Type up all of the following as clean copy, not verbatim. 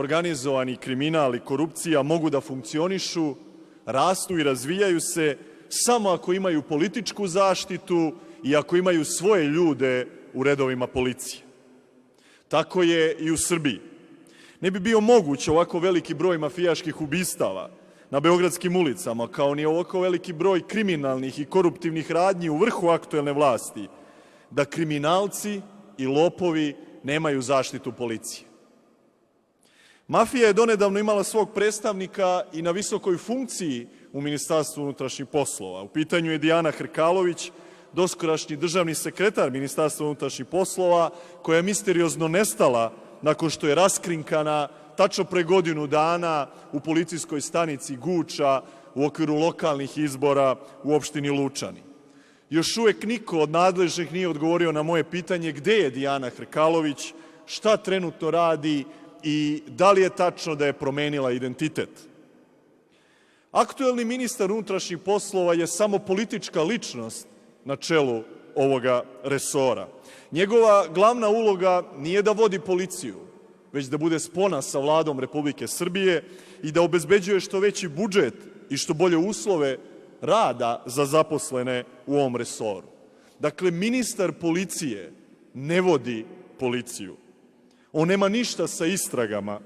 organizovani kriminal i korupcija mogu da funkcionišu, rastu i razvijaju se samo ako imaju političku zaštitu i ako imaju svoje ljude u redovima policije. Tako je i u Srbiji. Ne bi bio moguć ovako veliki broj mafijaških ubistava na beogradskim ulicama, kao ni ovako veliki broj kriminalnih i koruptivnih radnji u vrhu aktuelne vlasti, da kriminalci i lopovi nemaju zaštitu policije. Mafija je donedavno imala svog predstavnika i na visokoj funkciji u Ministarstvu unutrašnjih poslova. U pitanju je Dijana Hrkalović, doskorašnji državni sekretar Ministarstva unutrašnjih poslova, koja je misteriozno nestala nakon što je raskrinkana tačno pre godinu dana u policijskoj stanici Guča u okviru lokalnih izbora u opštini Lučani. Još uvek niko od nadležnih nije odgovorio na moje pitanje gde je Dijana Hrkalović, šta trenutno radi i da li je tačno da je promenila identitet. Aktuelni ministar unutrašnjih poslova je samo politička ličnost na čelu ovoga resora. Njegova glavna uloga nije da vodi policiju, već da bude spona sa Vladom Republike Srbije i da obezbeđuje što veći budžet i što bolje uslove rada za zaposlene u ovom resoru. Dakle, ministar policije ne vodi policiju. On nema ništa sa istragama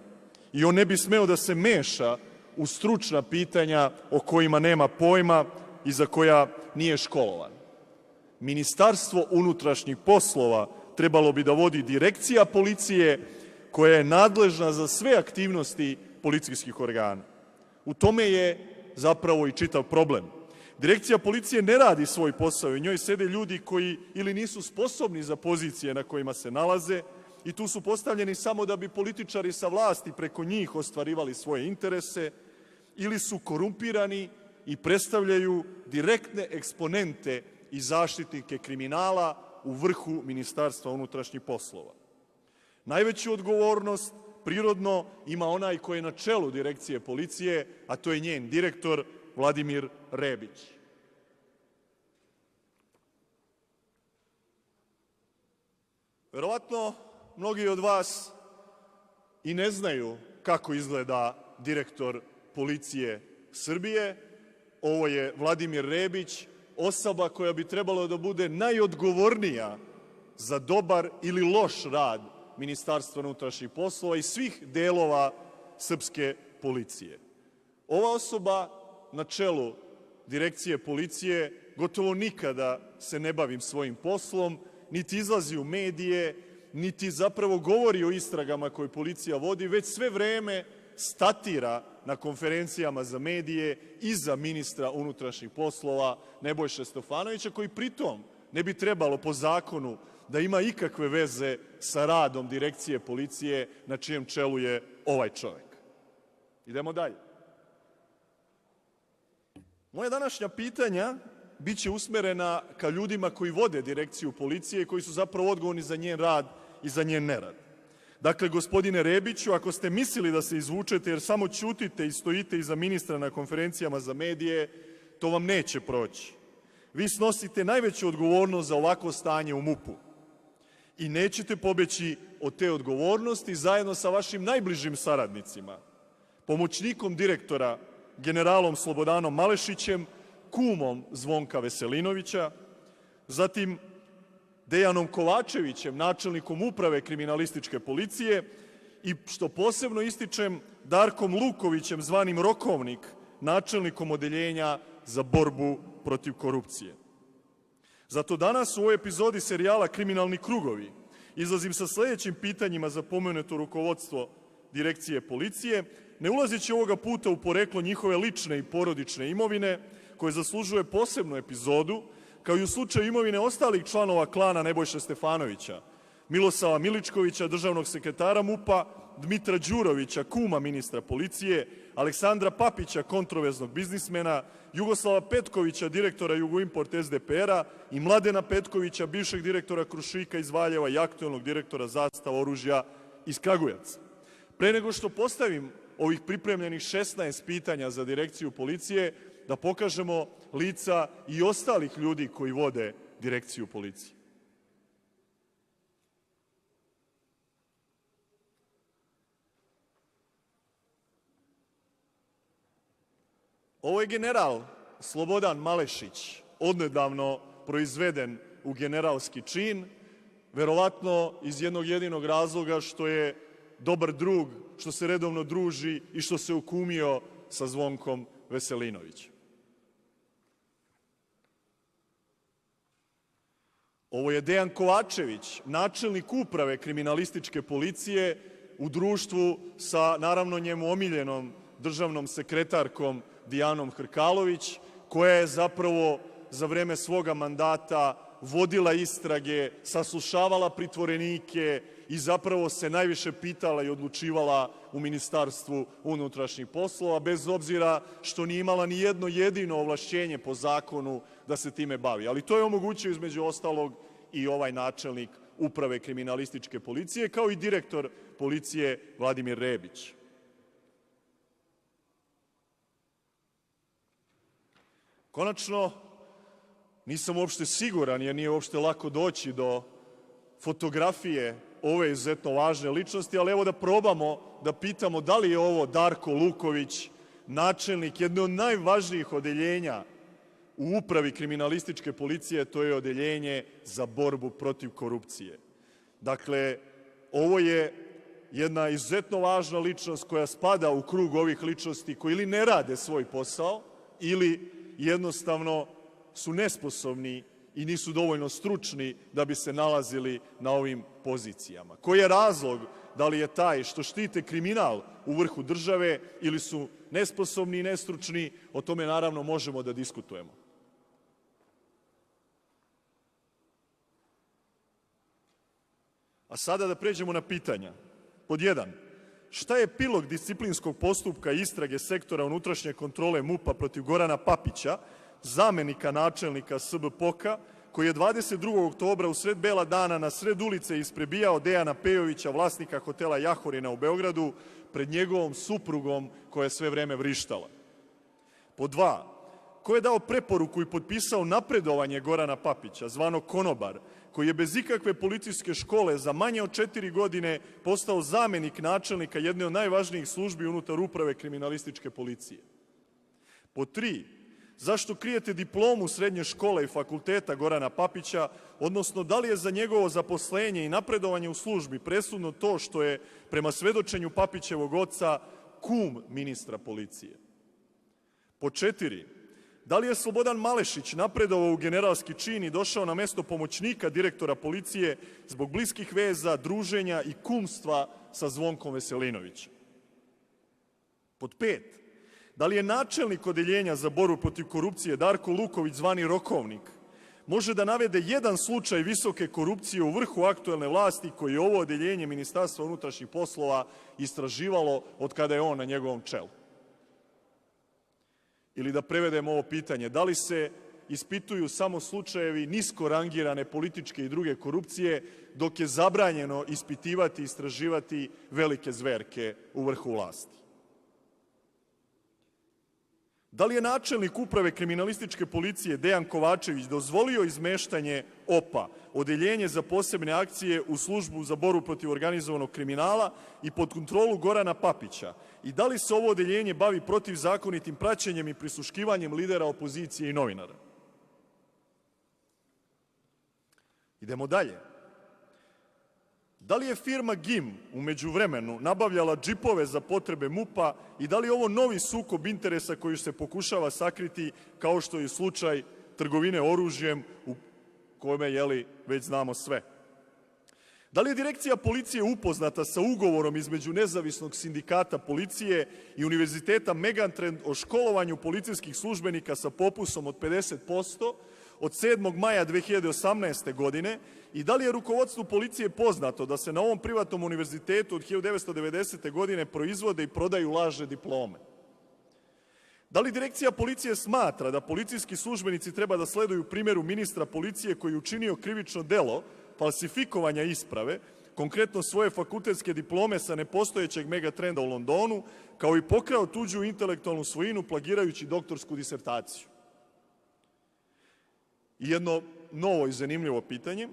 i on ne bi smeo da se meša u stručna pitanja o kojima nema pojma i za koja nije školovan. Ministarstvo unutrašnjih poslova trebalo bi da vodi direkcija policije koja je nadležna za sve aktivnosti policijskih organa. U tome je zapravo i čitav problem. Direkcija policije ne radi svoj posao i u njoj sede ljudi koji ili nisu sposobni za pozicije na kojima se nalaze i tu su postavljeni samo da bi političari sa vlasti preko njih ostvarivali svoje interese, ili su korumpirani i predstavljaju direktne eksponente i zaštitnike kriminala u vrhu Ministarstva unutrašnjih poslova. Najveću odgovornost prirodno ima onaj koji je na čelu direkcije policije, a to je njen direktor Vladimir Rebić. Verovatno mnogi od vas i ne znaju kako izgleda direktor policije Srbije. Ovo je Vladimir Rebić, osoba koja bi trebalo da bude najodgovornija za dobar ili loš rad Ministarstva unutrašnjih poslova i svih delova srpske policije. Ova osoba na čelu direkcije policije gotovo nikada se ne bavi svojim poslom, niti izlazi u medije, niti zapravo govori o istragama koje policija vodi, već sve vreme statira na konferencijama za medije i za ministra unutrašnjih poslova Nebojše Stefanovića, koji pritom ne bi trebalo po zakonu da ima ikakve veze sa radom direkcije policije na čijem čelu je ovaj čovek. Idemo dalje. Moja današnja pitanja biće usmerena ka ljudima koji vode direkciju policije i koji su zapravo odgovorni za njen rad i za njen nerad. Dakle, gospodine Rebiću, ako ste mislili da se izvučete jer samo ćutite i stojite iza ministra na konferencijama za medije, to vam neće proći. Vi snosite najveću odgovornost za ovako stanje u MUP-u i nećete pobeći od te odgovornosti zajedno sa vašim najbližim saradnicima, pomoćnikom direktora generalom Slobodanom Malešićem, kumom Zvonka Veselinovića, zatim Dejanom Kovačevićem, načelnikom uprave kriminalističke policije i, što posebno ističem, Darkom Lukovićem, zvanim Rokovnik, načelnikom odeljenja za borbu protiv korupcije. Zato danas u ovoj epizodi serijala Kriminalni krugovi izlazim sa sledećim pitanjima za pomenuto rukovodstvo direkcije policije, ne ulazeći ovoga puta u poreklo njihove lične i porodične imovine, koje zaslužuje posebnu epizodu, kao i u slučaju imovine ostalih članova klana Nebojše Stefanovića, Milosava Miličkovića, državnog sekretara MUP-a, Dmitra Đurovića, kuma ministra policije, Aleksandra Papića, kontroverznog biznismena, Jugoslava Petkovića, direktora Jugoimport SDPR-a i Mladena Petkovića, bivšeg direktora Krušika iz Valjeva i aktuelnog direktora Zastava oružja iz Kragujevca. Pre nego što postavim ovih pripremljenih 16 pitanja za direkciju policije, da pokažemo lica i ostalih ljudi koji vode direkciju policije. Ovo je general Slobodan Malešić, odnedavno proizveden u generalski čin, verovatno iz jednog jedinog razloga što je dobar drug, što se redovno druži i što se ukumio sa Zvonkom Veselinovićem. Ovo je Dejan Kovačević, načelnik uprave kriminalističke policije u društvu sa, naravno, njemu omiljenom državnom sekretarkom Dijanom Hrkalović, koja je zapravo za vreme svoga mandata vodila istrage, saslušavala pritvorenike i zapravo se najviše pitala i odlučivala u Ministarstvu unutrašnjih poslova, bez obzira što nije imala ni jedno jedino ovlašćenje po zakonu da se time bavi. Ali to je omogućio, između ostalog, i ovaj načelnik uprave kriminalističke policije, kao i direktor policije Vladimir Rebić. Konačno, nisam uopšte siguran, jer nije uopšte lako doći do fotografije ove izuzetno važne ličnosti, ali evo da probamo da pitamo da li je ovo Darko Luković, načelnik jedne od najvažnijih odeljenja u upravi kriminalističke policije, to je odeljenje za borbu protiv korupcije. Dakle, ovo je jedna izuzetno važna ličnost koja spada u krug ovih ličnosti koji ili ne rade svoj posao ili jednostavno su nesposobni i nisu dovoljno stručni da bi se nalazili na ovim pozicijama. Koji je razlog? Da li je taj što štite kriminal u vrhu države ili su nesposobni i nestručni? O tome naravno možemo da diskutujemo. A sada da pređemo na pitanja. Pod 1. Šta je epilog disciplinskog postupka istrage sektora unutrašnje kontrole MUP-a protiv Gorana Papića, zamenika načelnika SBPOK-a, koji je 22. oktobra u sred bela dana na sred ulice isprebijao Dejana Pejovića, vlasnika hotela Jahorina u Beogradu, pred njegovom suprugom koja je sve vreme vrištala? Pod 2. Ko je dao preporuku i potpisao napredovanje Gorana Papića, zvanog Konobar, koji je bez ikakve policijske škole za manje od 4 godine postao zamenik načelnika jedne od najvažnijih službi unutar uprave kriminalističke policije? Pod 3. Zašto krijete diplomu srednje škole i fakulteta Gorana Papića, odnosno da li je za njegovo zaposlenje i napredovanje u službi presudno to što je, prema svedočenju Papićevog oca, kum ministra policije? Pod 4. Da li je Slobodan Malešić napredovao u generalski čin i došao na mesto pomoćnika direktora policije zbog bliskih veza, druženja i kumstva sa Zvonkom Veselinovićem? Pod 5. Da li je načelnik odeljenja za borbu protiv korupcije Darko Luković, zvani Rokovnik, može da navede jedan slučaj visoke korupcije u vrhu aktuelne vlasti koji je ovo odeljenje Ministarstva unutrašnjih poslova istraživalo od kada je on na njegovom čelu? Ili da prevedemo ovo pitanje, da li se ispituju samo slučajevi nisko rangirane političke i druge korupcije, dok je zabranjeno ispitivati i istraživati velike zverke u vrhu vlasti? Da li je načelnik uprave kriminalističke policije Dejan Kovačević dozvolio izmeštanje OPA, odeljenje za posebne akcije, u službu za borbu protiv organizovanog kriminala i pod kontrolu Gorana Papića? I da li se ovo odeljenje bavi protivzakonitim praćenjem i prisluškivanjem lidera opozicije i novinara? Idemo dalje. Da li je firma GIM u međuvremenu nabavljala džipove za potrebe MUP-a i da li je ovo novi sukob interesa koji se pokušava sakriti, kao što je slučaj trgovine oružjem u kome, već znamo sve? Da li je direkcija policije upoznata sa ugovorom između nezavisnog sindikata policije i Univerziteta Megatrend o školovanju policijskih službenika sa popusom od 50% od 7. maja 2018. godine i da li je rukovodstvu policije poznato da se na ovom privatnom univerzitetu od 1990. godine proizvode i prodaju lažne diplome? Da li direkcija policije smatra da policijski službenici treba da sleduju primjeru ministra policije koji je učinio krivično delo falsifikovanja isprave, konkretno svoje fakultetske diplome sa nepostojećeg Megatrenda u Londonu, kao i pokrao tuđu intelektualnu svojinu plagirajući doktorsku disertaciju? I jedno novo i zanimljivo pitanje.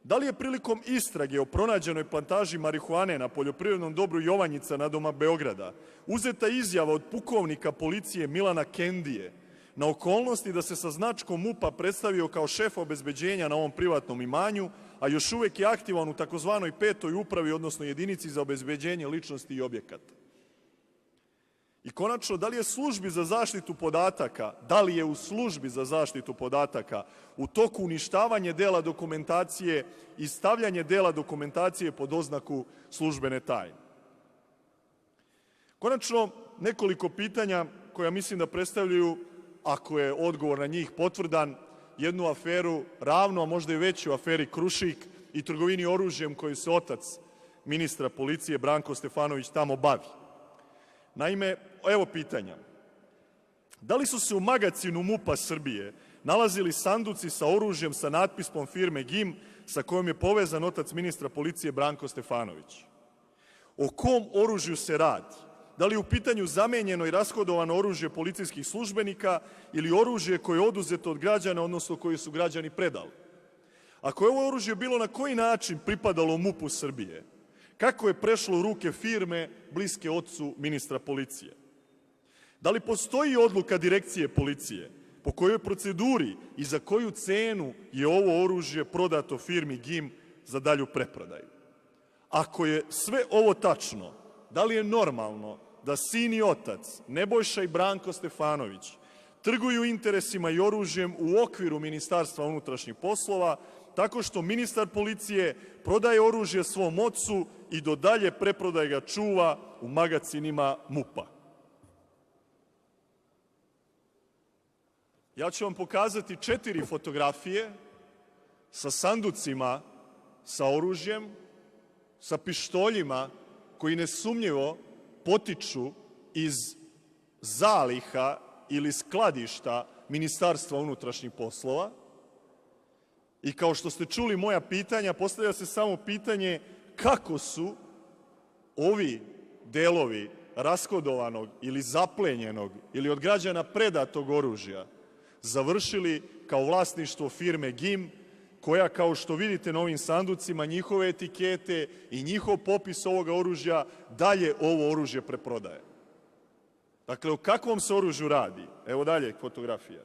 Da li je prilikom istrage o pronađenoj plantaži marihuane na poljoprivrednom dobru Jovanjica nadomak Beograda uzeta izjava od pukovnika policije Milana Kendije na okolnosti da se sa značkom MUP-a predstavio kao šef obezbeđenja na ovom privatnom imanju, a još uvek je aktivan u takozvanoj 5. upravi, odnosno jedinici za obezbeđenje ličnosti i objekata? I konačno, da li je službi za zaštitu podataka, da li je u službi za zaštitu podataka u toku uništavanje dela dokumentacije i stavljanje dela dokumentacije pod oznaku službene tajne? Konačno, nekoliko pitanja koja mislim da predstavljaju, ako je odgovor na njih potvrdan, jednu aferu ravno, a možda i veću aferi Krušik i trgovini oružjem koju se otac ministra policije Branko Stefanović tamo bavi. Naime, evo pitanja. Da li su se u magacinu MUP-a Srbije nalazili sanduci sa oružjem sa natpisom firme GIM sa kojom je povezan otac ministra policije Branko Stefanović? O kom oružju se radi? Da li je u pitanju zamenjeno i rashodovano oružje policijskih službenika ili oružje koje je oduzeto od građana, odnosno koje su građani predali? Ako je ovo oružje bilo na koji način pripadalo MUP-u Srbije, kako je prešlo u ruke firme bliske ocu ministra policije? Da li postoji odluka direkcije policije po kojoj proceduri i za koju cenu je ovo oružje prodato firmi GIM za dalju preprodaju? Ako je sve ovo tačno, da li je normalno da sin i otac, Nebojša i Branko Stefanović, trguju interesima i oružjem u okviru Ministarstva unutrašnjih poslova, tako što ministar policije prodaje oružje svom ocu i do dalje preprodaje ga čuva u magacinima MUP-a? Ja ću vam pokazati 4 fotografije sa sanducima sa oružjem, sa pištoljima koji nesumnjivo potiču iz zaliha ili skladišta Ministarstva unutrašnjih poslova. I kao što ste čuli moja pitanja, postavlja se samo pitanje kako su ovi delovi rashodovanog ili zaplenjenog ili od građana predatog oružja završili kao vlasništvo firme GIM, koja, kao što vidite na ovim sanducima, njihove etikete i njihov popis ovoga oružja dalje ovo oružje preprodaje. Dakle, o kakvom se oružju radi? Evo dalje fotografija.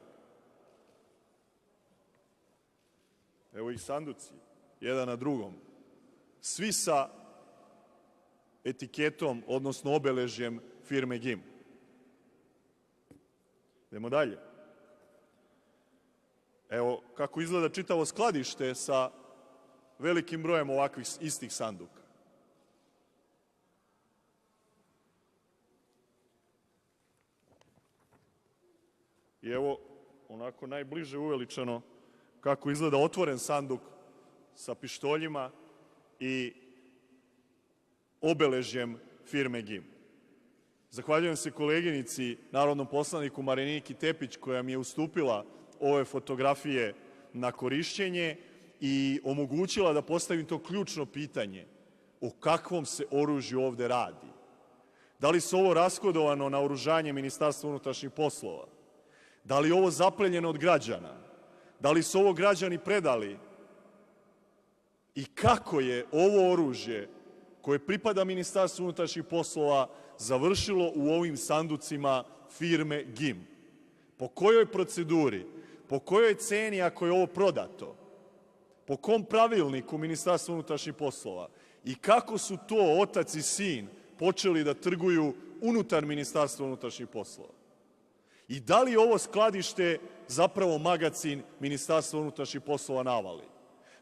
Evo ih sanduci, jedan na drugom. Svi sa etiketom, odnosno obeležjem firme GIM. Idemo dalje. Evo kako izgleda čitavo skladište sa velikim brojem ovakvih istih sanduka. I evo, onako najbliže uveličano, kako izgleda otvoren sanduk sa pištoljima i obeležjem firme GIM. Zahvaljujem se koleginici, narodnom poslaniku Mariniki Tepić, koja mi je ustupila ove fotografije na korišćenje i omogućila da postavim to ključno pitanje: o kakvom se oružju ovde radi? Da li se ovo rashodovano na oružanje Ministarstva unutrašnjih poslova? Da li je ovo zaplenjeno od građana? Da li su ovo građani predali? I kako je ovo oružje koje pripada Ministarstvu unutrašnjih poslova završilo u ovim sanducima firme GIM? Po kojoj proceduri? Po kojoj ceni ako je ovo prodato? Po kom pravilniku Ministarstva unutrašnjih poslova? I kako su to otac i sin počeli da trguju unutar Ministarstva unutrašnjih poslova? I da li je ovo skladište zapravo magacin Ministarstva unutrašnjih poslova na Avali?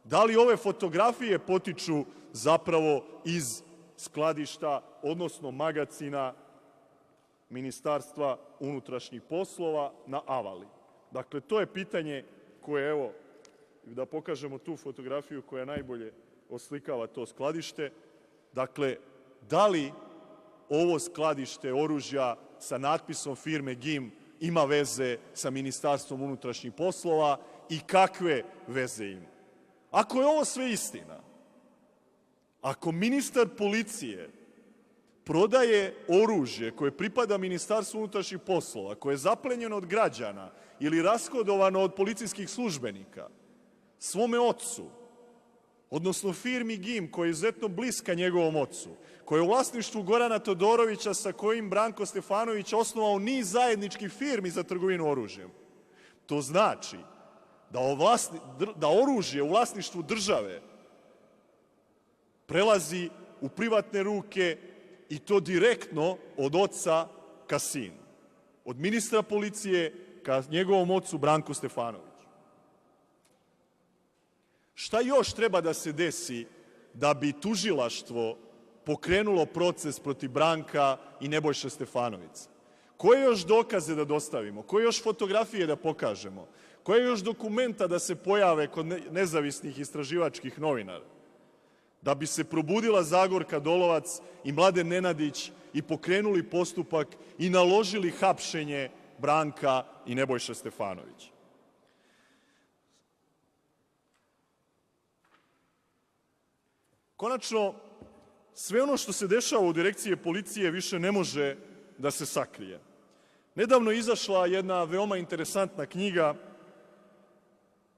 Da li ove fotografije potiču zapravo iz skladišta, odnosno magacina Ministarstva unutrašnjih poslova na Avali? Dakle, to je pitanje koje, evo, da pokažemo tu fotografiju koja najbolje oslikava to skladište. Dakle, da li ovo skladište oružja sa natpisom firme GIM ima veze sa Ministarstvom unutrašnjih poslova i kakve veze ima? Ako je ovo sve istina, ako ministar policije prodaje oružje koje pripada Ministarstvu unutrašnjih poslova, koje je zaplenjeno od građana ili rashodovano od policijskih službenika svome ocu, odnosno firmi GIM, koja je izuzetno bliska njegovom ocu, koja je u vlasništvu Gorana Todorovića, sa kojim Branko Stefanović osnovao niz zajedničkih firmi za trgovinu oružjem. To znači da oružje u vlasništvu države prelazi u privatne ruke i to direktno od oca ka sinu. Od ministra policije ka njegovom ocu Branku Stefanoviću. Šta još treba da se desi da bi tužilaštvo pokrenulo proces protiv Branka i Nebojše Stefanovića? Koje još dokaze da dostavimo? Koje još fotografije da pokažemo? Koje još dokumenta da se pojave kod nezavisnih istraživačkih novinara? Da bi se probudila Zagorka Dolovac i Mladen Nenadić i pokrenuli postupak i naložili hapšenje Branka i Nebojše Stefanovića. Konačno, sve ono što se dešava u direkciji policije više ne može da se sakrije. Nedavno je izašla jedna veoma interesantna knjiga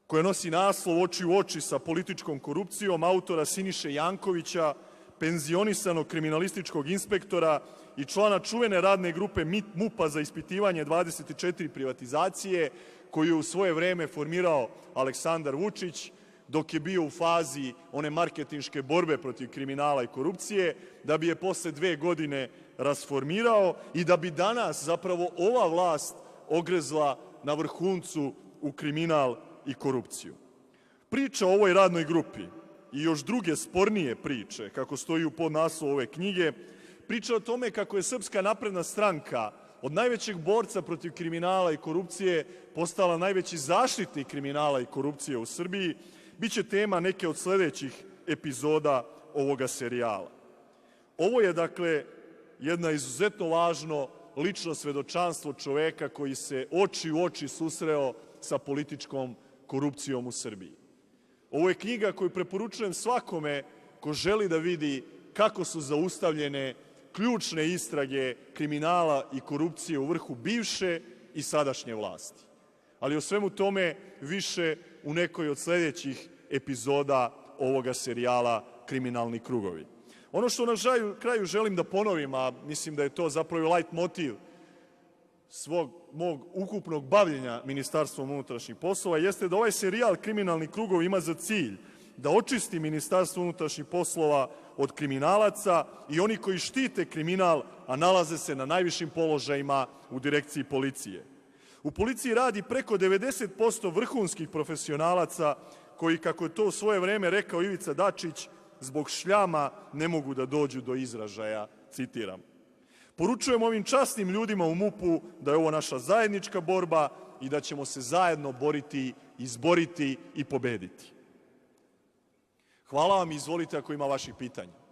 koja nosi naslov Oči u oči sa političkom korupcijom autora Siniše Jankovića, penzionisanog kriminalističkog inspektora i člana čuvene radne grupe MUP-a za ispitivanje 24 privatizacije, koju je u svoje vreme formirao Aleksandar Vučić, dok je bio u fazi one marketinške borbe protiv kriminala i korupcije, da bi je posle 2 godine rasformirao i da bi danas zapravo ova vlast ogrezla na vrhuncu u kriminal i korupciju. Priča o ovoj radnoj grupi i još druge spornije priče, kako stoji u podnaslovu ove knjige, priča o tome kako je Srpska napredna stranka od najvećeg borca protiv kriminala i korupcije postala najveći zaštitnik kriminala i korupcije u Srbiji, biće tema neke od sledećih epizoda ovoga serijala. Ovo je, dakle, jedna izuzetno važno lično svedočanstvo čoveka koji se oči u oči susreo sa političkom korupcijom u Srbiji. Ovo je knjiga koju preporučujem svakome ko želi da vidi kako su zaustavljene ključne istrage kriminala i korupcije u vrhu bivše i sadašnje vlasti. Ali o svemu tome više u nekoj od sledećih epizoda ovoga serijala Kriminalni krugovi. Ono što na kraju želim da ponovim, a mislim da je to zapravo lajt motiv svog mog ukupnog bavljenja Ministarstvom unutrašnjih poslova, jeste da ovaj serijal Kriminalni krugovi ima za cilj da očisti Ministarstvo unutrašnjih poslova od kriminalaca i oni koji štite kriminal, a nalaze se na najvišim položajima u direkciji policije. U policiji radi preko 90% vrhunskih profesionalaca koji, kako je to u svoje vreme rekao Ivica Dačić, zbog šljama ne mogu da dođu do izražaja, citiram. Poručujem ovim časnim ljudima u MUP-u da je ovo naša zajednička borba i da ćemo se zajedno boriti, izboriti i pobediti. Hvala vam i izvolite ako ima vaših pitanja.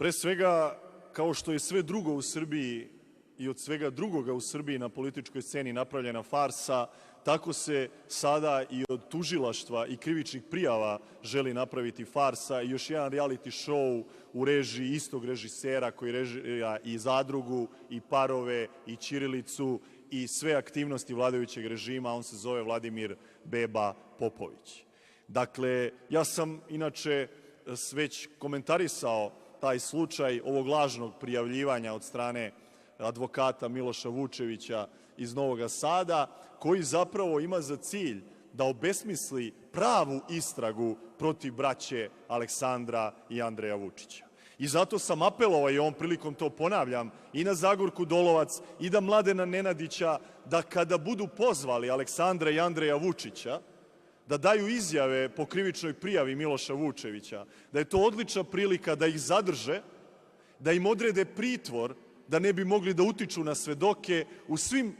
Pre svega, kao što je sve drugo u Srbiji i od svega drugoga u Srbiji na političkoj sceni napravljena farsa, tako se sada i od tužilaštva i krivičnih prijava želi napraviti farsa i još jedan reality show u režiji istog režisera koji režira i Zadrugu, i Parove, i Ćirilicu i sve aktivnosti vladajućeg režima. On se zove Vladimir Beba Popović. Dakle, ja sam inače već komentarisao taj slučaj ovog lažnog prijavljivanja od strane advokata Miloša Vučevića iz Novog Sada, koji zapravo ima za cilj da obesmisli pravu istragu protiv braće Aleksandra i Andreja Vučića. I zato sam apelovao, i ovom prilikom to ponavljam, i na Zagorku Dolovac i da Mladena Nenadića, da kada budu pozvali Aleksandra i Andreja Vučića da daju izjave po krivičnoj prijavi Miloša Vučevića, da je to odlična prilika da ih zadrže, da im odrede pritvor, da ne bi mogli da utiču na svedoke u svim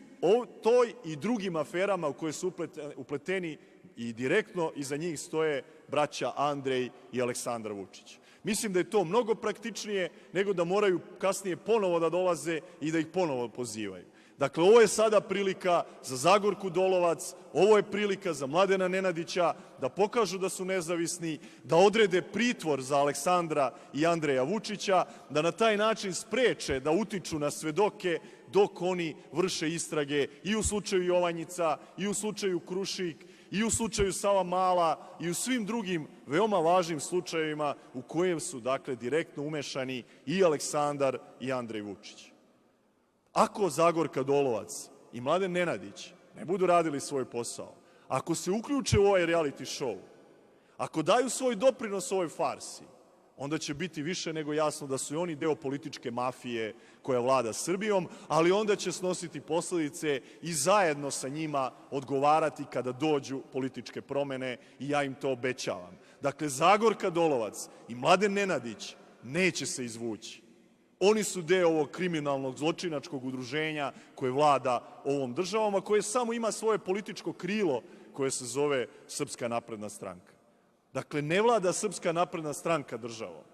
toj i drugim aferama u koje su upleteni i direktno iza njih stoje braća Andrej i Aleksandar Vučić. Mislim da je to mnogo praktičnije nego da moraju kasnije ponovo da dolaze i da ih ponovo pozivaju. Dakle, ovo je sada prilika za Zagorku Dolovac, ovo je prilika za Mladena Nenadića da pokažu da su nezavisni, da odrede pritvor za Aleksandra i Andreja Vučića, da na taj način spreče da utiču na svedoke dok oni vrše istrage i u slučaju Jovanjica, i u slučaju Krušik, i u slučaju Savamala i u svim drugim veoma važnim slučajevima u kojem su, dakle, direktno umešani i Aleksandar i Andrej Vučić. Ako Zagorka Dolovac i Mladen Nenadić ne budu radili svoj posao, ako se uključe u ovaj reality show, ako daju svoj doprinos ovoj farsi, onda će biti više nego jasno da su i oni deo političke mafije koja vlada Srbijom, ali onda će snositi posledice i zajedno sa njima odgovarati kada dođu političke promene i ja im to obećavam. Dakle, Zagorka Dolovac i Mladen Nenadić neće se izvući. Oni su deo ovog kriminalnog zločinačkog udruženja koje vlada ovom državom, a koje samo ima svoje političko krilo koje se zove Srpska napredna stranka. Dakle, ne vlada Srpska napredna stranka državom,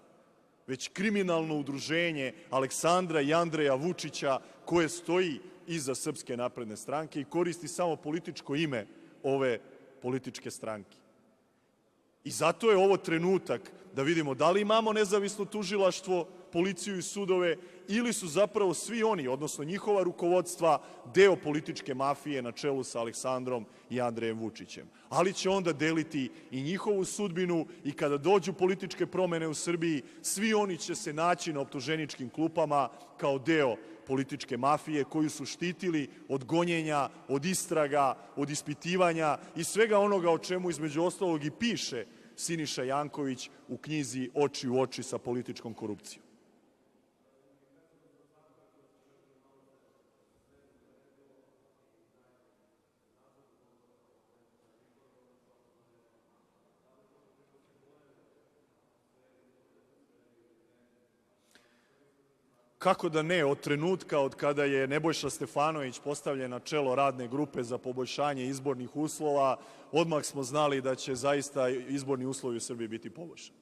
već kriminalno udruženje Aleksandra i Andreja Vučića koje stoji iza Srpske napredne stranke i koristi samo političko ime ove političke stranke. I zato je ovo trenutak da vidimo da li imamo nezavisno tužilaštvo, policiju i sudove ili su zapravo svi oni, odnosno njihova rukovodstva, deo političke mafije na čelu sa Aleksandrom i Andrejem Vučićem. Ali će onda deliti i njihovu sudbinu i kada dođu političke promene u Srbiji, svi oni će se naći na optuženičkim klupama kao deo političke mafije koju su štitili od gonjenja, od istraga, od ispitivanja i svega onoga o čemu između ostalog i piše Siniša Janković u knjizi Oči u oči sa političkom korupcijom. Kako da ne, od trenutka od kada je Nebojša Stefanović postavljen na čelo radne grupe za poboljšanje izbornih uslova, odmah smo znali da će zaista izborni uslovi u Srbiji biti poboljšani.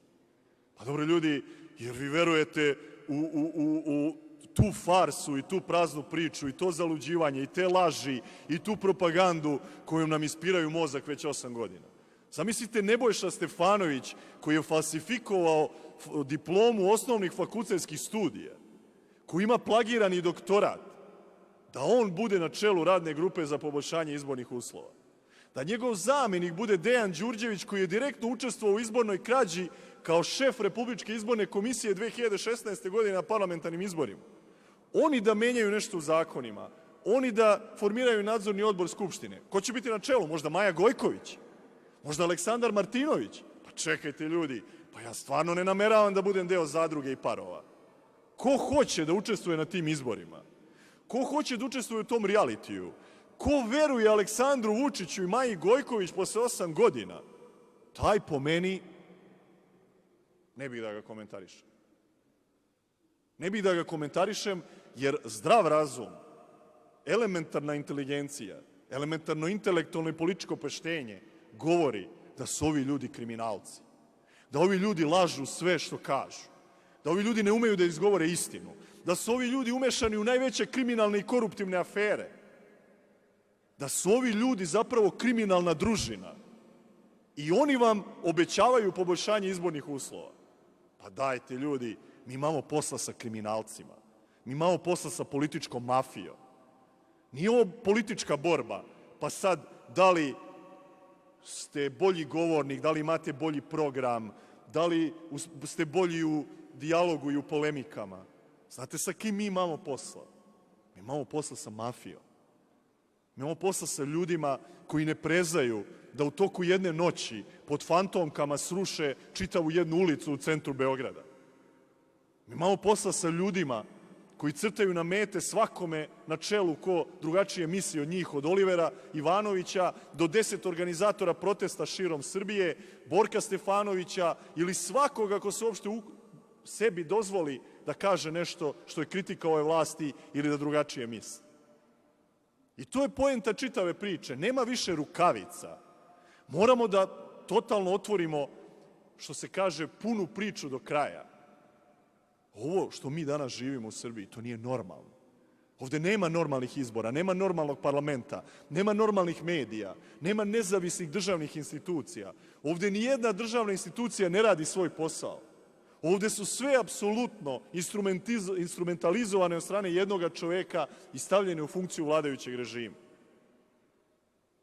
Pa dobro ljudi, jer vi verujete u tu farsu i tu praznu priču i to zaluđivanje i te laži i tu propagandu kojom nam ispiraju mozak već 8 godina. Zamislite Nebojša Stefanović koji je falsifikovao diplomu osnovnih fakultetskih studija, koji ima plagirani doktorat, da on bude na čelu radne grupe za poboljšanje izbornih uslova. Da njegov zamenik bude Dejan Đurđević koji je direktno učestvovao u izbornoj krađi kao šef Republičke izborne komisije 2016. godine na parlamentarnim izborima. Oni da menjaju nešto u zakonima, oni da formiraju nadzorni odbor Skupštine. Ko će biti na čelu? Možda Maja Gojković? Možda Aleksandar Martinović? Pa čekajte ljudi, pa ja stvarno ne nameravam da budem deo zadruge i parova. Ko hoće da učestvuje na tim izborima? Ko hoće da učestvuje u tom realitiju? Ko veruje Aleksandru Vučiću i Maji Gojković posle 8 godina? Taj po meni ne bih da ga komentarišem. Ne bih da ga komentarišem jer zdrav razum, elementarna inteligencija, elementarno intelektualno i političko poštenje govori da su ovi ljudi kriminalci. Da ovi ljudi lažu sve što kažu. Da ovi ljudi ne umeju da izgovore istinu, da su ovi ljudi umešani u najveće kriminalne i koruptivne afere, da su ovi ljudi zapravo kriminalna družina i oni vam obećavaju poboljšanje izbornih uslova. Pa dajte ljudi, mi imamo posla sa kriminalcima, mi imamo posla sa političkom mafijom. Nije ovo politička borba, pa sad da li ste bolji govornik, da li imate bolji program, da li ste bolji u dijalogu i u polemikama. Znate sa kim mi imamo posla? Mi imamo posla sa mafijom. Mi imamo posla sa ljudima koji ne prezaju da u toku jedne noći pod fantomkama sruše čitavu jednu ulicu u centru Beograda. Mi imamo posla sa ljudima koji crtaju na mete svakome na čelu ko drugačije misli od njih, od Olivera Ivanovića do 10 organizatora protesta širom Srbije, Borka Stefanovića ili svakoga ko se uopšte sebi dozvoli da kaže nešto što je kritika ove vlasti ili da drugačije misli. I to je poenta čitave priče. Nema više rukavica. Moramo da totalno otvorimo, što se kaže, punu priču do kraja. Ovo što mi danas živimo u Srbiji, to nije normalno. Ovde nema normalnih izbora, nema normalnog parlamenta, nema normalnih medija, nema nezavisnih državnih institucija. Ovde nijedna državna institucija ne radi svoj posao. Ovde su sve apsolutno instrumentalizovane od strane jednoga čoveka i stavljene u funkciju vladajućeg režima.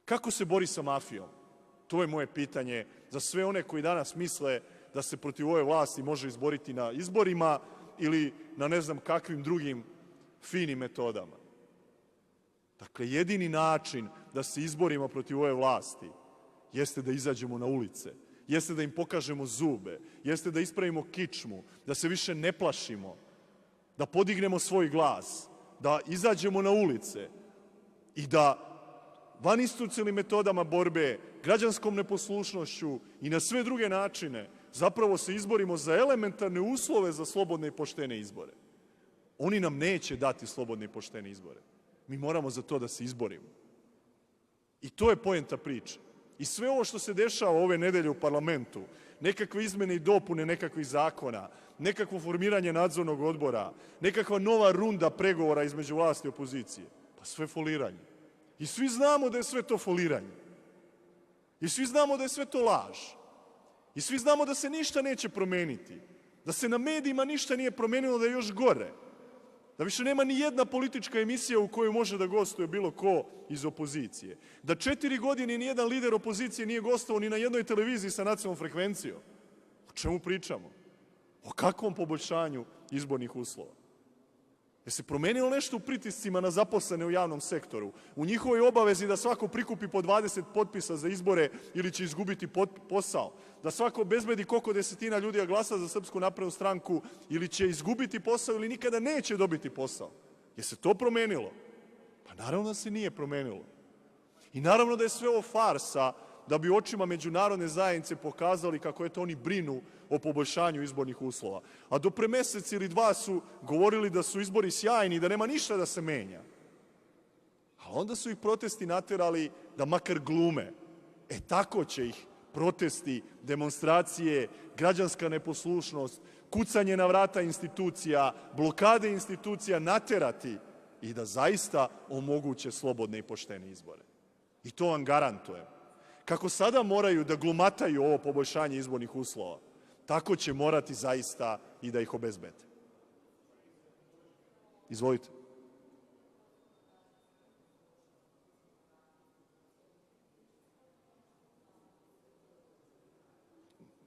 Kako se bori sa mafijom? To je moje pitanje za sve one koji danas misle da se protiv ove vlasti može izboriti na izborima ili na ne znam kakvim drugim finim metodama. Dakle, jedini način da se izborimo protiv ove vlasti jeste da izađemo na ulice, jeste da im pokažemo zube, jeste da ispravimo kičmu, da se više ne plašimo, da podignemo svoj glas, da izađemo na ulice i da vaninstitucionalnim metodama borbe, građanskom neposlušnošću i na sve druge načine zapravo se izborimo za elementarne uslove za slobodne i poštene izbore. Oni nam neće dati slobodne i poštene izbore. Mi moramo za to da se izborimo. I to je poenta priče. I sve ovo što se dešava ove nedelje u parlamentu, nekakve izmene i dopune nekakvih zakona, nekakvo formiranje nadzornog odbora, nekakva nova runda pregovora između vlasti i opozicije, pa sve foliranje. I svi znamo da je sve to foliranje. I svi znamo da je sve to laž. I svi znamo da se ništa neće promeniti. Da se na medijima ništa nije promenilo, da je još gore. Da više nema ni jedna politička emisija u kojoj može da gostuje bilo ko iz opozicije. Da 4 godine ni jedan lider opozicije nije gostovao ni na jednoj televiziji sa nacionalnom frekvencijom. O čemu pričamo? O kakvom poboljšanju izbornih uslova? Je se promenilo nešto u pritiscima na zaposlene u javnom sektoru? U njihovoj obavezi da svako prikupi po 20 potpisa za izbore ili će izgubiti posao? Da svako obezbedi koliko desetina ljudi da glasa za Srpsku naprednu stranku ili će izgubiti posao ili nikada neće dobiti posao? Je se to promenilo? Pa naravno da se nije promenilo. I naravno da je sve ovo farsa da bi očima međunarodne zajednice pokazali kako eto oni brinu o poboljšanju izbornih uslova. A do pre mesec ili dva su govorili da su izbori sjajni i da nema ništa da se menja. A onda su ih protesti naterali da makar glume. E tako će ih protesti, demonstracije, građanska neposlušnost, kucanje na vrata institucija, blokade institucija naterati i da zaista omoguće slobodne i poštene izbore. I to vam garantujem. Kako sada moraju da glumataju ovo poboljšanje izbornih uslova, tako će morati zaista i da ih obezbede. Izvolite.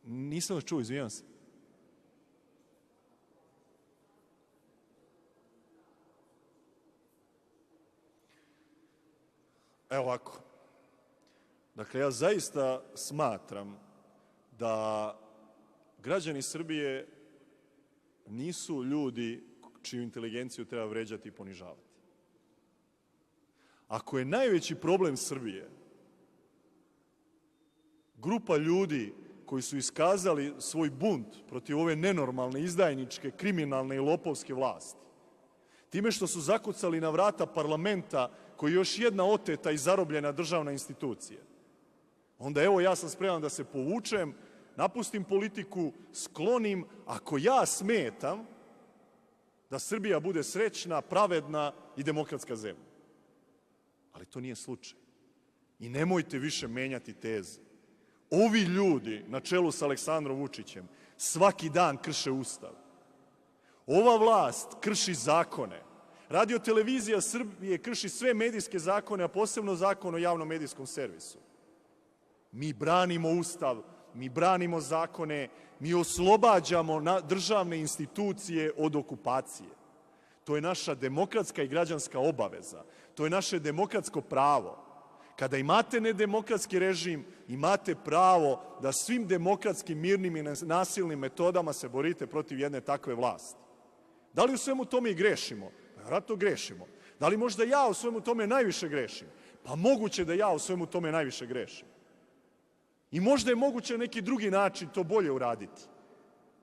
Nisam vas čuo, izvijem se. Evo ovako. Dakle, ja zaista smatram da građani Srbije nisu ljudi čiju inteligenciju treba vređati i ponižavati. Ako je najveći problem Srbije grupa ljudi koji su iskazali svoj bunt protiv ove nenormalne, izdajničke, kriminalne i lopovske vlasti, time što su zakucali na vrata parlamenta koji je još jedna oteta i zarobljena državna institucija, onda evo ja sam spreman da se povučem, napustim politiku, sklonim, ako ja smetam da Srbija bude srećna, pravedna i demokratska zemlja. Ali to nije slučaj. I nemojte više menjati teze. Ovi ljudi, na čelu sa Aleksandrom Vučićem, svaki dan krše Ustav. Ova vlast krši zakone. Radio-televizija Srbije krši sve medijske zakone, a posebno Zakon o javnom medijskom servisu. Mi branimo Ustav, mi branimo zakone, mi oslobađamo državne institucije od okupacije. To je naša demokratska i građanska obaveza. To je naše demokratsko pravo. Kada imate nedemokratski režim, imate pravo da svim demokratskim, mirnim i nasilnim metodama se borite protiv jedne takve vlasti. Da li u svemu tome i grešimo? Vjerojatno grešimo. Da li možda ja u svemu tome najviše grešim? Pa moguće da ja u svemu tome najviše grešim. I možda je moguće na neki drugi način to bolje uraditi.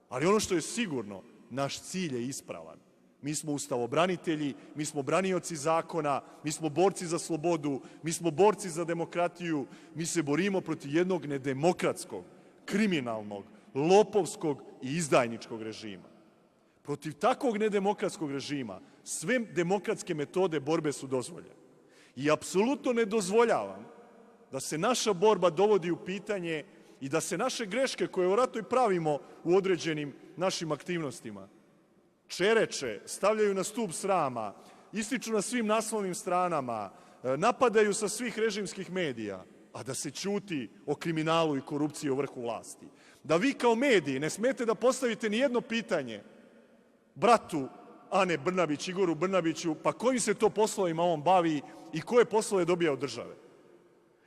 Ali ono što je sigurno, naš cilj je ispravan. Mi smo ustavobranitelji, mi smo branioci zakona, mi smo borci za slobodu, mi smo borci za demokratiju, mi se borimo protiv jednog nedemokratskog, kriminalnog, lopovskog i izdajničkog režima. Protiv takvog nedemokratskog režima sve demokratske metode borbe su dozvoljene. I apsolutno ne dozvoljavam da se naša borba dovodi u pitanje i da se naše greške, koje vjerojatno i pravimo u određenim našim aktivnostima, čereče, stavljaju na stub srama, ističu na svim naslovnim stranama, napadaju sa svih režimskih medija, a da se ćuti o kriminalu i korupciji u vrhu vlasti. Da vi kao mediji ne smete da postavite ni jedno pitanje bratu Ane Brnabić, Igoru Brnabiću, pa kojim se to poslovima on bavi i koje poslove dobija od države.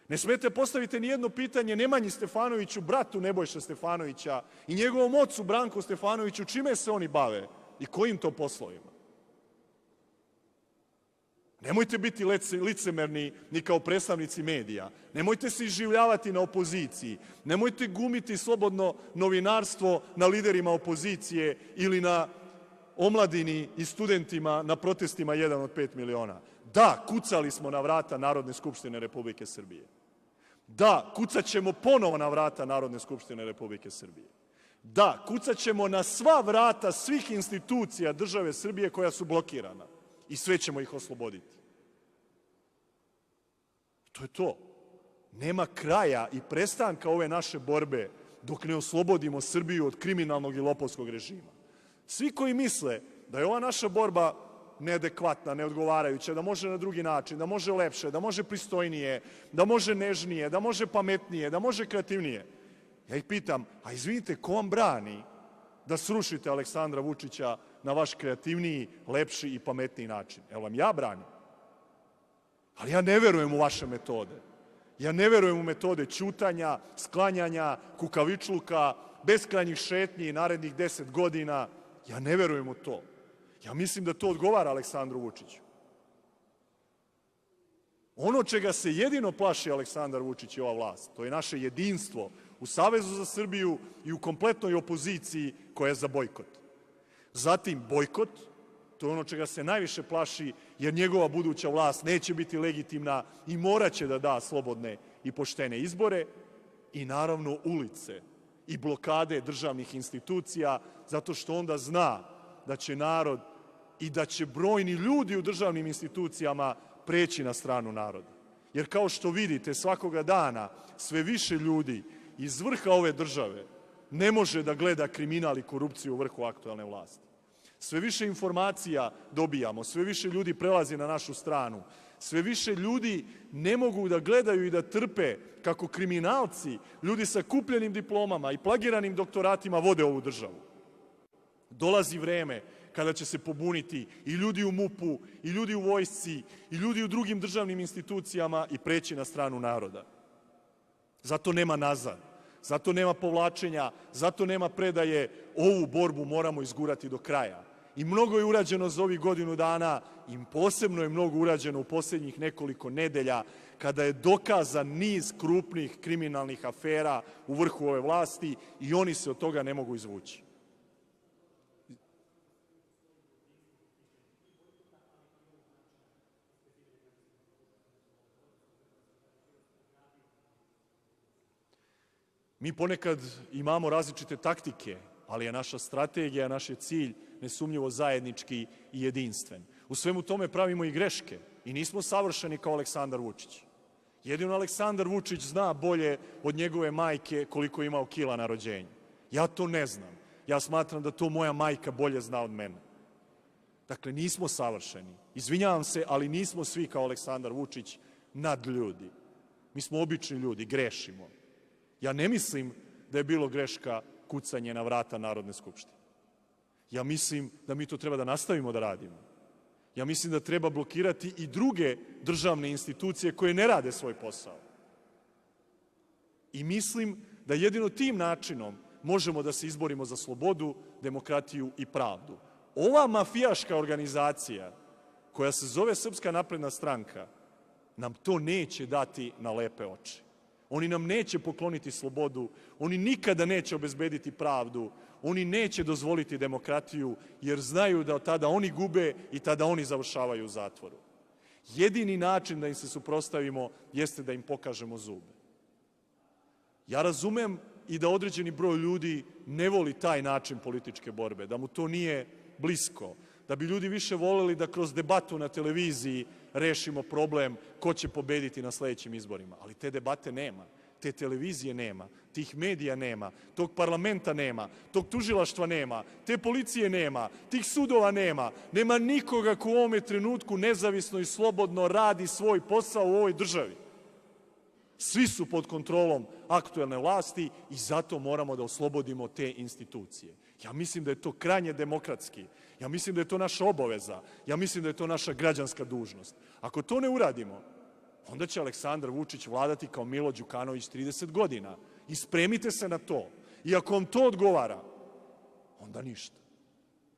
Ne smete postaviti ni jedno pitanje Nemanji Stefanoviću, bratu Nebojše Stefanovića i njegovom ocu Branku Stefanoviću, čime se oni bave i kojim to poslovima. Nemojte biti licemerni ni kao predstavnici medija. Nemojte se iživljavati na opoziciji. Nemojte gumiti slobodno novinarstvo na liderima opozicije ili na omladini i studentima na protestima 1 od 5 miliona. Da, kucali smo na vrata Narodne skupštine Republike Srbije. Da, kucat ćemo ponovo na vrata Narodne skupštine Republike Srbije. Da, kucat ćemo na sva vrata svih institucija države Srbije koja su blokirana i sve ćemo ih osloboditi. To je to. Nema kraja i prestanka ove naše borbe dok ne oslobodimo Srbiju od kriminalnog i lopovskog režima. Svi koji misle da je ova naša borba neadekvatna, neodgovarajuća, da može na drugi način, da može lepše, da može pristojnije, da može nežnije, da može pametnije, da može kreativnije, ja ih pitam, a izvinite, ko vam brani da srušite Aleksandra Vučića na vaš kreativniji, lepši i pametniji način? Evo vam ja branim. Ali ja ne verujem u vaše metode. Ja ne verujem u metode ćutanja, sklanjanja, kukavičluka, beskrajnih šetnji narednih 10 godina. Ja ne verujem u to. Ja mislim da to odgovara Aleksandru Vučiću. Ono čega se jedino plaši Aleksandar Vučić i ova vlast, to je naše jedinstvo u Savezu za Srbiju i u kompletnoj opoziciji koja je za bojkot. Zatim bojkot, to je ono čega se najviše plaši, jer njegova buduća vlast neće biti legitimna i moraće da da slobodne i poštene izbore. I naravno ulice i blokade državnih institucija, zato što onda zna da će narod i da će brojni ljudi u državnim institucijama preći na stranu naroda. Jer kao što vidite, svakoga dana sve više ljudi iz vrha ove države ne može da gleda kriminal i korupciju u vrhu aktuelne vlasti. Sve više informacija dobijamo, sve više ljudi prelazi na našu stranu, sve više ljudi ne mogu da gledaju i da trpe kako kriminalci, ljudi sa kupljenim diplomama i plagiranim doktoratima vode ovu državu. Dolazi vreme kada će se pobuniti i ljudi u MUP-u, i ljudi u vojsci, i ljudi u drugim državnim institucijama i preći na stranu naroda. Zato nema nazad, zato nema povlačenja, zato nema predaje. Ovu borbu moramo izgurati do kraja. I mnogo je urađeno za ovih godinu dana i posebno je mnogo urađeno u poslednjih nekoliko nedelja kada je dokazan niz krupnih kriminalnih afera u vrhu ove vlasti i oni se od toga ne mogu izvući. Mi ponekad imamo različite taktike, ali je naša strategija, naš je cilj nesumnjivo zajednički i jedinstven. U svemu tome pravimo i greške i nismo savršeni kao Aleksandar Vučić. Jedino Aleksandar Vučić zna bolje od njegove majke koliko je imao kila na rođenju. Ja to ne znam. Ja smatram da to moja majka bolje zna od mene. Dakle, nismo savršeni. Izvinjavam se, ali nismo svi kao Aleksandar Vučić nadljudi. Mi smo obični ljudi, grešimo. Ja ne mislim da je bilo greška kucanje na vrata Narodne skupštine. Ja mislim da mi to treba da nastavimo da radimo. Ja mislim da treba blokirati i druge državne institucije koje ne rade svoj posao. I mislim da jedino tim načinom možemo da se izborimo za slobodu, demokratiju i pravdu. Ova mafijaška organizacija koja se zove Srpska napredna stranka nam to neće dati na lepe oči. Oni nam neće pokloniti slobodu, oni nikada neće obezbediti pravdu, oni neće dozvoliti demokratiju, jer znaju da tada oni gube i tada oni završavaju u zatvoru. Jedini način da im se suprotstavimo jeste da im pokažemo zube. Ja razumem i da određeni broj ljudi ne voli taj način političke borbe, da mu to nije blisko, da bi ljudi više voleli da kroz debatu na televiziji rešimo problem ko će pobediti na sledećim izborima. Ali te debate nema, te televizije nema, tih medija nema, tog parlamenta nema, tog tužilaštva nema, te policije nema, tih sudova nema, nema nikoga ko u ovome trenutku nezavisno i slobodno radi svoj posao u ovoj državi. Svi su pod kontrolom aktuelne vlasti i zato moramo da oslobodimo te institucije. Ja mislim da je to krajnje demokratski. Ja mislim da je to naša obaveza. Ja mislim da je to naša građanska dužnost. Ako to ne uradimo, onda će Aleksandar Vučić vladati kao Milo Đukanović 30 godina. I spremite se na to. I ako vam to odgovara, onda ništa.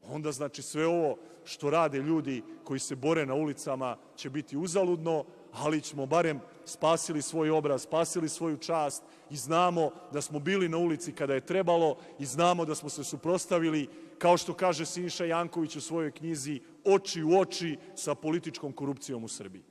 Onda znači sve ovo što rade ljudi koji se bore na ulicama će biti uzaludno, ali ćemo barem spasili svoj obraz, spasili svoju čast i znamo da smo bili na ulici kada je trebalo i znamo da smo se suprotstavili, kao što kaže Siniša Janković u svojoj knjizi, oči u oči sa političkom korupcijom u Srbiji.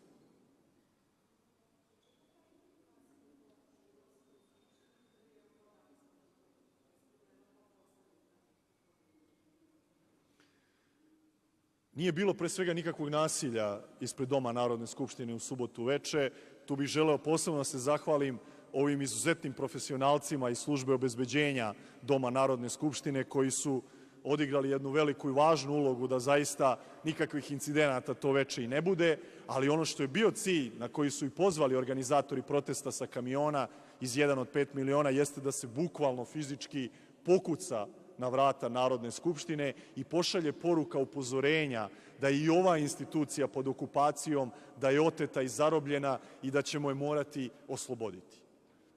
Nije bilo pre svega nikakvog nasilja ispred Doma Narodne skupštine u subotu uveče. Tu bih želeo posebno da se zahvalim ovim izuzetnim profesionalcima iz službe obezbeđenja Doma Narodne skupštine koji su odigrali jednu veliku i važnu ulogu da zaista nikakvih incidenata to veče i ne bude, ali ono što je bio cilj na koji su i pozvali organizatori protesta sa kamiona iz 1 od 5 miliona jeste da se bukvalno fizički pokuca na vrata Narodne skupštine i pošalje poruka upozorenja da je i ova institucija pod okupacijom, da je oteta i zarobljena i da ćemo je morati osloboditi.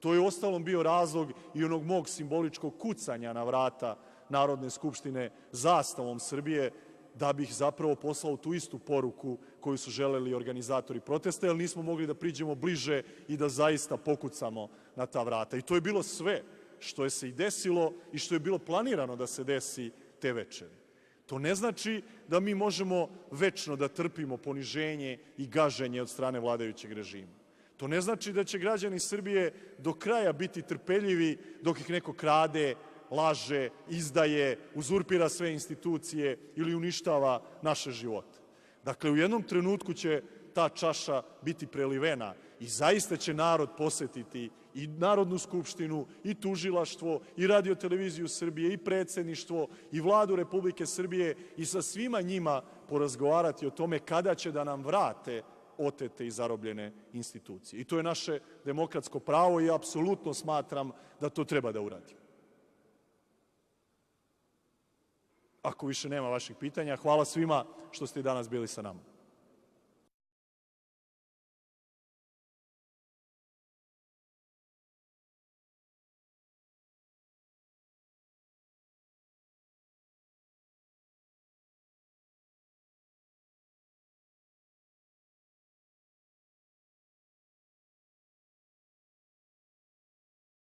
To je uostalom bio razlog i onog mog simboličkog kucanja na vrata Narodne skupštine zastavom Srbije, da bih zapravo poslao tu istu poruku koju su želeli organizatori protesta, jer nismo mogli da priđemo bliže i da zaista pokucamo na ta vrata. I to je bilo sve što je se i desilo i što je bilo planirano da se desi te večeri. To ne znači da mi možemo večno da trpimo poniženje i gaženje od strane vladajućeg režima. To ne znači da će građani Srbije do kraja biti trpeljivi dok ih neko krade, laže, izdaje, uzurpira sve institucije ili uništava naše živote. Dakle, u jednom trenutku će ta čaša biti prelivena i zaista će narod posetiti i Narodnu skupštinu, i tužilaštvo, i Radio-televiziju Srbije, i predsedništvo, i Vladu Republike Srbije i sa svima njima porazgovarati o tome kada će da nam vrate otete i zarobljene institucije. I to je naše demokratsko pravo i ja apsolutno smatram da to treba da uradimo. Ako više nema vaših pitanja, hvala svima što ste i danas bili sa nama.